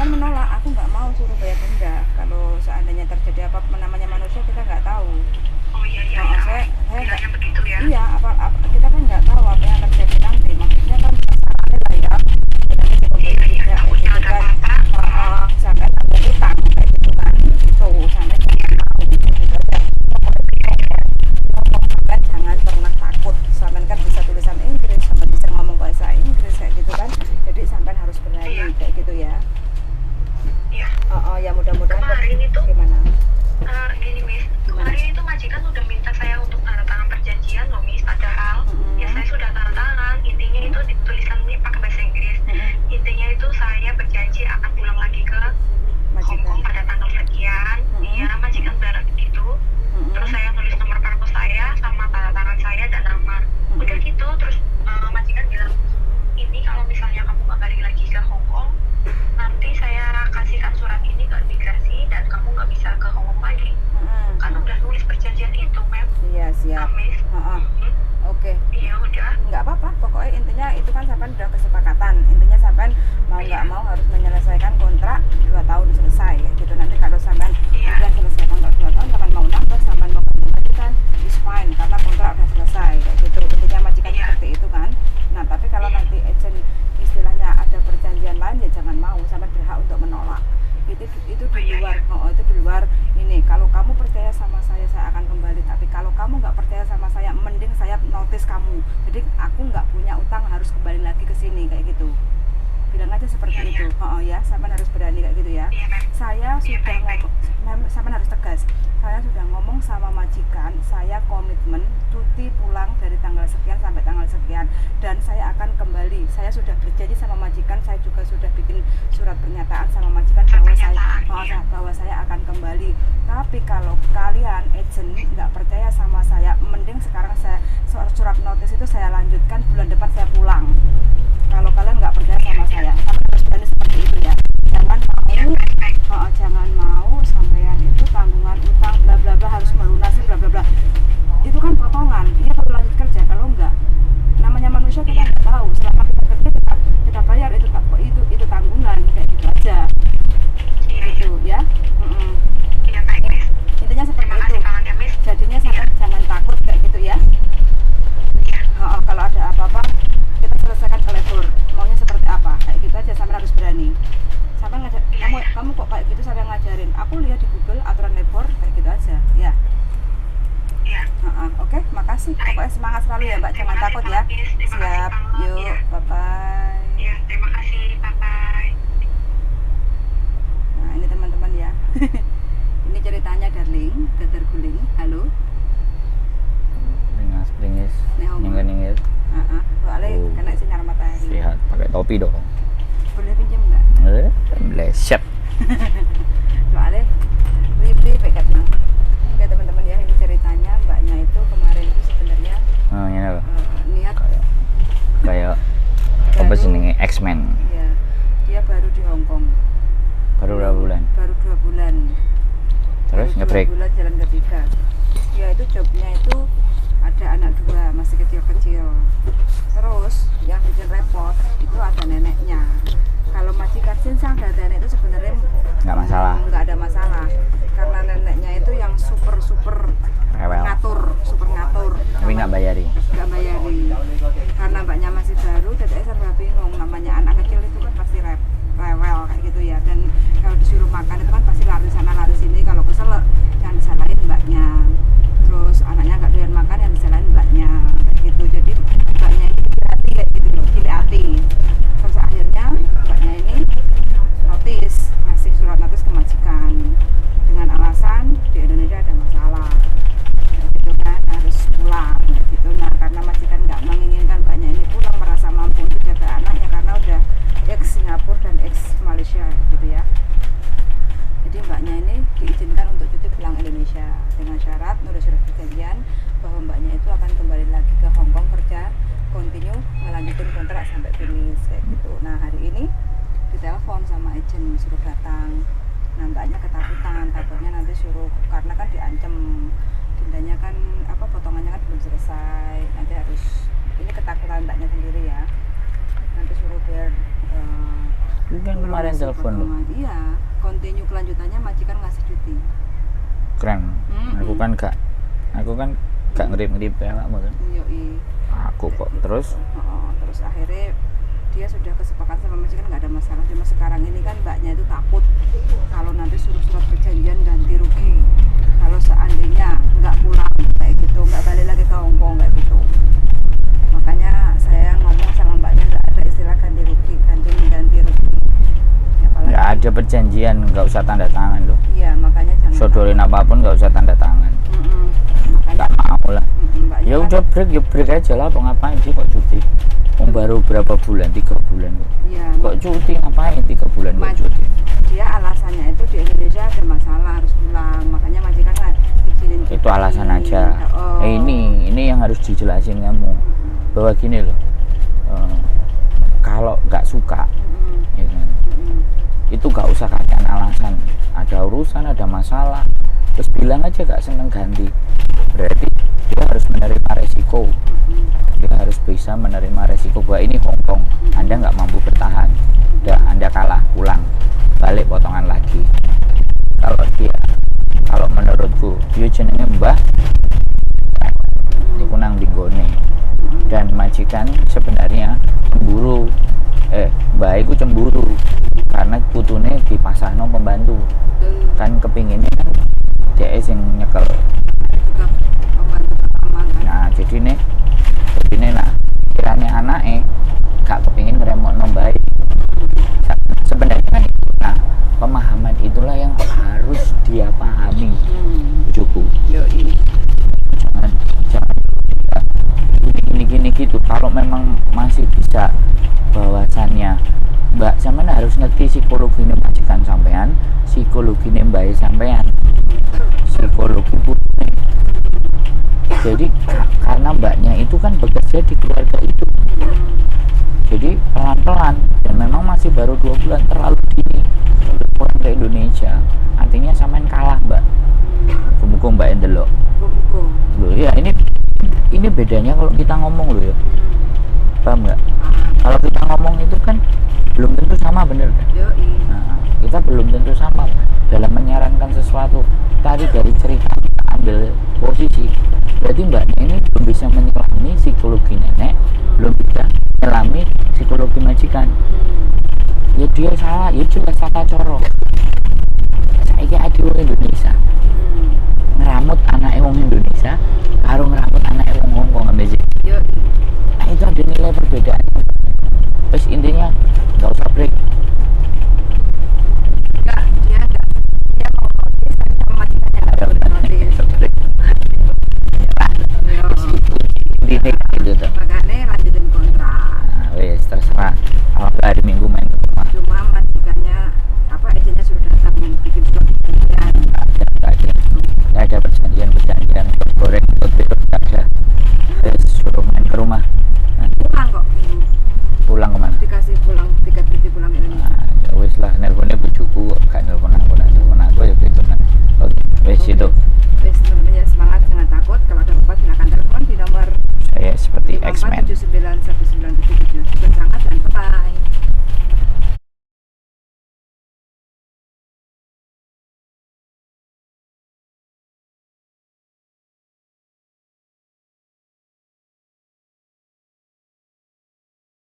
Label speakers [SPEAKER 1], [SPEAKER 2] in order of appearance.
[SPEAKER 1] akan menolak. Aku nggak mau suruh bayar denda. Kalau seandainya terjadi apa namanya manusia, kita nggak tahu.
[SPEAKER 2] Oh iya iya.
[SPEAKER 1] Nah,
[SPEAKER 2] Ya.
[SPEAKER 1] saya
[SPEAKER 2] Bilangnya begitu ya.
[SPEAKER 1] iya, kita kan nggak tahu apa yang terjadi nanti. Maksudnya kan masalahnya lah ya. Kita coba
[SPEAKER 2] Iya iya.
[SPEAKER 1] juga kayak
[SPEAKER 2] Takutnya
[SPEAKER 1] gitu
[SPEAKER 2] ada
[SPEAKER 1] kan.
[SPEAKER 2] apa-apa.
[SPEAKER 1] Sampai ada utang kayak gitu kan. Itu sampai jangan mau gitu aja. Ngomong sampai jangan pernah takut. Sampai kan bisa tulisan Inggris, sampai bisa ngomong bahasa Inggris kayak gitu kan. Jadi sampai harus berani kayak gitu ya.
[SPEAKER 2] Iya.
[SPEAKER 1] Ya mudah-mudahan
[SPEAKER 2] Kemarin itu
[SPEAKER 1] gimana?
[SPEAKER 2] Gini Miss, kemarin itu majikan udah minta saya untuk tanda tangan perjanjian loh Miss, padahal ya saya sudah tanda tangan, intinya itu tulisannya pakai bahasa Inggris. Intinya itu saya berjanji akan pulang lagi ke Hongkong pada tanggal sekian. Iya, majikan barat gitu. Terus saya nulis nomor kartu saya sama tanda tangan saya dan nama. Udah gitu, terus majikan bilang, ini kalau misalnya kamu nggak balik lagi ke Hongkong, nanti saya kasihkan surat ini ke imigrasi dan kamu nggak bisa ke Hongkong lagi. Kan udah nulis perjanjian itu, Mem.
[SPEAKER 1] Iya, siap.
[SPEAKER 2] Miss.
[SPEAKER 1] Oke.
[SPEAKER 2] Iya, udah.
[SPEAKER 1] Nggak apa-apa, pokoknya intinya itu kan sampai udah kesepakatan. Intinya sampai mau nggak mau harus menyelesaikan kontrak 2 tahun selesai gitu. Nanti kalau sampai udah selesai kontrak 2 tahun, sampai mau nambah, sampai mau majikan, is fine karena kontrak udah selesai kayak gitu. Intinya majikan seperti itu kan. Nah, tapi kalau nanti agent istilahnya ada perjanjian lain ya jangan mau, sampai berhak untuk menolak. Itu di luar, itu di luar ini. Kalau kamu percaya sama saya akan kembali, tapi kalau kamu nggak percaya sama saya, mending saya notice kamu. Jadi aku nggak punya utang harus kembali lagi ke sini kayak gitu. Bilang aja seperti itu. Ya, sampean harus berani kayak gitu ya. Saya sudah ngomong, sampean harus tegas. Saya sudah ngomong sama majikan, saya komitmen cuti pulang dari tanggal sekian sampai tanggal sekian dan saya akan kembali. Saya sudah berjanji sama majikan, saya juga sudah bikin surat pernyataan sama majikan bahwa saya akan kembali. Tapi kalau kalian agent nggak percaya sama saya, mending sekarang saya surat notis itu saya lanjutkan, bulan depan saya pulang. Kalau kalian nggak percaya sama saya, kalian harus berani seperti itu ya. Jangan mau sampean itu tanggungan utang bla bla bla harus melunasi bla bla bla. Itu kan potongan. Iya kalau lanjut kerja, kalau enggak namanya manusia kita nggak tahu. Selama kita kerja kita bayar itu tanggungan kayak gitu aja. Gitu ya. Intinya seperti itu. Jadinya jangan takut kayak gitu ya. Kalau ada apa-apa kita selesaikan ke labor. Maunya seperti apa? Kayak gitu aja, sampai harus berani. Sampai kamu kok kayak gitu sampai ngajarin. Aku lihat di Google aturan labor kayak gitu aja. Ya. Oke, makasih. Pokoknya semangat selalu ya Mbak, jangan takut ya. Siap. Yuk, bye-bye.
[SPEAKER 2] Ya, terima kasih. Bye-bye.
[SPEAKER 1] Nah, ini teman-teman ya. Ini ceritanya Darling, Dadar Guling. Halo.
[SPEAKER 3] Beringas, nyengir-nyengir.
[SPEAKER 1] Soalnya kena sinar matahari.
[SPEAKER 3] Lihat, pakai topi dong.
[SPEAKER 1] Boleh pinjam nggak?
[SPEAKER 3] Bleset.
[SPEAKER 1] Soalnya beli paket mah. Oke teman-teman ya, ini ceritanya mbaknya itu kemarin itu sebenarnya
[SPEAKER 3] Ini apa?
[SPEAKER 1] niat
[SPEAKER 3] Kayak apa sih nih, X-Men.
[SPEAKER 1] Ya, dia baru di Hongkong.
[SPEAKER 3] Baru berapa bulan?
[SPEAKER 1] Baru 2 bulan.
[SPEAKER 3] Terus ngebreak.
[SPEAKER 1] 2 bulan jalan ketiga. Dia itu jobnya itu ada anak 2 masih kecil-kecil. Terus yang bikin repot itu ada neneknya. Kalau majikan sinsang dan nenek itu sebenarnya
[SPEAKER 3] Nggak masalah.
[SPEAKER 1] Nggak ada masalah. Karena neneknya itu yang super
[SPEAKER 3] Rewel.
[SPEAKER 1] super ngatur.
[SPEAKER 3] Tapi nggak bayari.
[SPEAKER 1] Nggak bayari. Karena mbaknya masih baru, jadi serba bingung. Namanya anak kecil itu kan pasti rewel kayak gitu ya. Dan kalau disuruh makan itu kan pasti lari sana lari sini. Kalau kesel jangan disalahin mbaknya. Terus anaknya nggak doyan makan yang disalahin mbaknya gitu. Jadi mbaknya ini hati kayak gitu loh, pilih hati. Terus akhirnya mbaknya ini ngasih surat notis ke majikan dengan alasan di Indonesia ada masalah gitu kan, harus pulang gitu. Nah karena majikan nggak menginginkan mbaknya ini pulang, merasa mampu untuk jaga anaknya karena udah ex Singapura dan ex Malaysia gitu ya. Jadi mbaknya ini diizinkan untuk cuti pulang Indonesia dengan syarat nulis surat perjanjian bahwa mbaknya itu akan kembali lagi ke Hongkong kerja, continue melanjutkan kontrak sampai finish kayak gitu. Nah hari ini ditelepon sama agent suruh datang. Nah mbaknya ketakutan, takutnya nanti suruh, karena kan diancam dendanya kan potongannya kan belum selesai, nanti harus, ini ketakutan mbaknya sendiri ya, nanti suruh bayar
[SPEAKER 3] Itu kan kemarin
[SPEAKER 1] Proses
[SPEAKER 3] telepon lo.
[SPEAKER 1] potongan. Iya, continue kelanjutannya majikan ngasih cuti.
[SPEAKER 3] Keren. Aku kan gak ngerip-ngerip ya kamu kan.
[SPEAKER 1] Yoi.
[SPEAKER 3] Aku kok terus
[SPEAKER 1] Terus akhirnya dia sudah kesepakatan sama majikan nggak ada masalah. Cuma sekarang ini kan mbaknya itu takut kalau nanti suruh surat perjanjian ganti rugi. Kalau seandainya nggak pulang kayak gitu, nggak balik lagi ke Hongkong kayak gitu. Makanya saya ngomong sama mbaknya nggak ada istilah ganti rugi, ganti rugi. Ya, apalagi,
[SPEAKER 3] nggak ada perjanjian, nggak usah tanda tangan loh.
[SPEAKER 1] Iya, makanya jangan.
[SPEAKER 3] Sodorin apapun nggak usah tanda tangan. Nggak mau lah.
[SPEAKER 1] Mbaknya
[SPEAKER 3] Ya
[SPEAKER 1] kan-
[SPEAKER 3] udah break aja lah. Kok ngapain sih kok cuti? Baru berapa bulan? 3 bulan kok.
[SPEAKER 1] Iya,
[SPEAKER 3] Kok cuti ngapain 3 bulan kok cuti?
[SPEAKER 1] dia alasannya itu di Indonesia ada masalah harus pulang, makanya majikan nggak izinin cuti.
[SPEAKER 3] Itu alasan aja.
[SPEAKER 1] Oh.
[SPEAKER 3] Ini yang harus dijelasin kamu bahwa gini loh. Kalau nggak suka, ya kan, itu nggak usah kacang alasan. Ada urusan, ada masalah, terus bilang aja nggak seneng ganti. Berarti dia harus menerima resiko. Dia harus bisa menerima resiko bahwa ini Hongkong, Anda nggak mampu bertahan, udah Anda kalah, pulang, balik potongan lagi. Kalau menurutku dia jenenge Mbah niku nang dinggone, dan majikan sebenarnya cemburu. Mbah iku cemburu karena putune dipasahno pembantu, kan kepinginnya kan dia sing nyekel.
[SPEAKER 1] Juga pembantu pertama kan.
[SPEAKER 3] Nah jadi nah kiranya anaknya gak kepingin ngeremokno baik. Sebenarnya kan itu. Nah pemahaman itulah yang harus dia pahami. Cukup.
[SPEAKER 1] Yoi.
[SPEAKER 3] Jangan gini gitu. Kalau memang masih bisa bahwasannya Mbak sampean harus ngerti psikologi majikan sampean, psikologi mbak sampean, psikologi putri. Jadi karena mbaknya itu kan bekerja di keluarga itu, jadi pelan-pelan, dan memang masih baru 2 bulan, terlalu dini untuk pulang ke Indonesia. Artinya sampean kalah mbak. Muga-muga mbak endelok.
[SPEAKER 1] Buku.
[SPEAKER 3] Loh ya ini bedanya kalau kita ngomong loh ya. Paham nggak? Kalau kita ngomong itu kan belum tentu sama, bener kan?
[SPEAKER 1] Yoi.
[SPEAKER 3] Nah, kita belum tentu sama dalam menyarankan sesuatu. Tadi dari cerita kita ambil posisi, berarti mbaknya ini belum bisa menyelami psikologi nenek, belum bisa menyelami psikologi majikan. Ya dia salah, ya jelas tata coro.